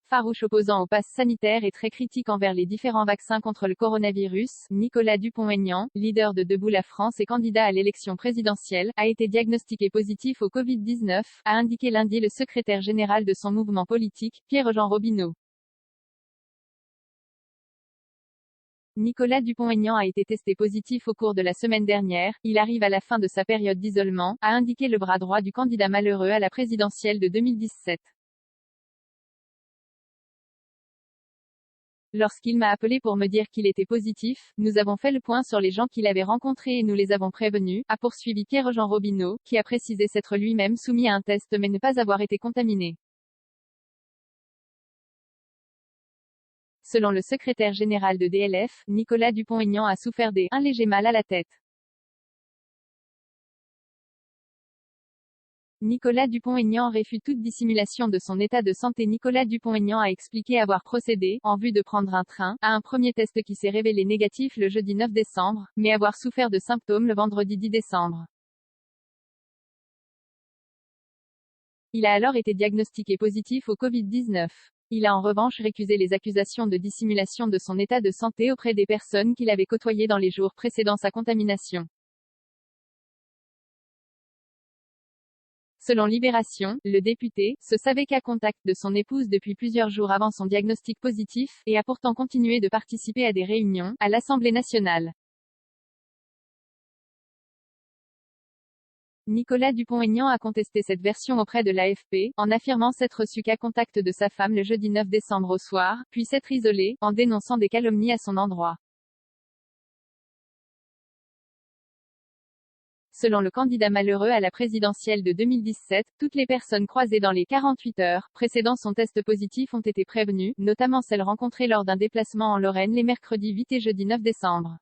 Farouche opposant au pass sanitaire et très critique envers les différents vaccins contre le coronavirus, Nicolas Dupont-Aignan, leader de Debout la France et candidat à l'élection présidentielle, a été diagnostiqué positif au Covid-19, a indiqué lundi le secrétaire général de son mouvement politique, Pierre-Jean Robineau. Nicolas Dupont-Aignan a été testé positif au cours de la semaine dernière, il arrive à la fin de sa période d'isolement, a indiqué le bras droit du candidat malheureux à la présidentielle de 2017. Lorsqu'il m'a appelé pour me dire qu'il était positif, nous avons fait le point sur les gens qu'il avait rencontrés et nous les avons prévenus, a poursuivi Pierre-Jean Robineau, qui a précisé s'être lui-même soumis à un test mais ne pas avoir été contaminé. Selon le secrétaire général de DLF, Nicolas Dupont-Aignan a souffert un léger mal à la tête. Nicolas Dupont-Aignan réfute toute dissimulation de son état de santé. Nicolas Dupont-Aignan a expliqué avoir procédé, en vue de prendre un train, à un premier test qui s'est révélé négatif le jeudi 9 décembre, mais avoir souffert de symptômes le vendredi 10 décembre. Il a alors été diagnostiqué positif au Covid-19. Il a en revanche récusé les accusations de dissimulation de son état de santé auprès des personnes qu'il avait côtoyées dans les jours précédant sa contamination. Selon Libération, le député se savait cas contact de son épouse depuis plusieurs jours avant son diagnostic positif, et a pourtant continué de participer à des réunions, à l'Assemblée nationale. Nicolas Dupont-Aignan a contesté cette version auprès de l'AFP, en affirmant s'être reçu cas contact de sa femme le jeudi 9 décembre au soir, puis s'être isolé, en dénonçant des calomnies à son endroit. Selon le candidat malheureux à la présidentielle de 2017, toutes les personnes croisées dans les 48 heures précédant son test positif ont été prévenues, notamment celles rencontrées lors d'un déplacement en Lorraine les mercredis 8 et jeudi 9 décembre.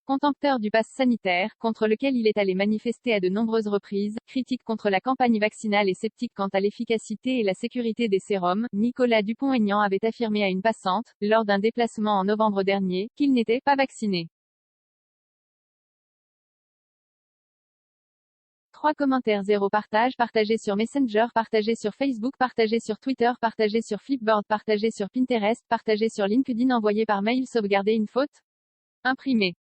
Contempteur du pass sanitaire, contre lequel il est allé manifester à de nombreuses reprises, critique contre la campagne vaccinale et sceptique quant à l'efficacité et la sécurité des sérums, Nicolas Dupont-Aignan avait affirmé à une passante, lors d'un déplacement en novembre dernier, qu'il n'était pas vacciné. 3 commentaires 0 partage partagé sur Messenger partagé sur Facebook partagé sur Twitter partagé sur Flipboard partagé sur Pinterest partagé sur LinkedIn envoyé par mail sauvegarder une faute imprimé.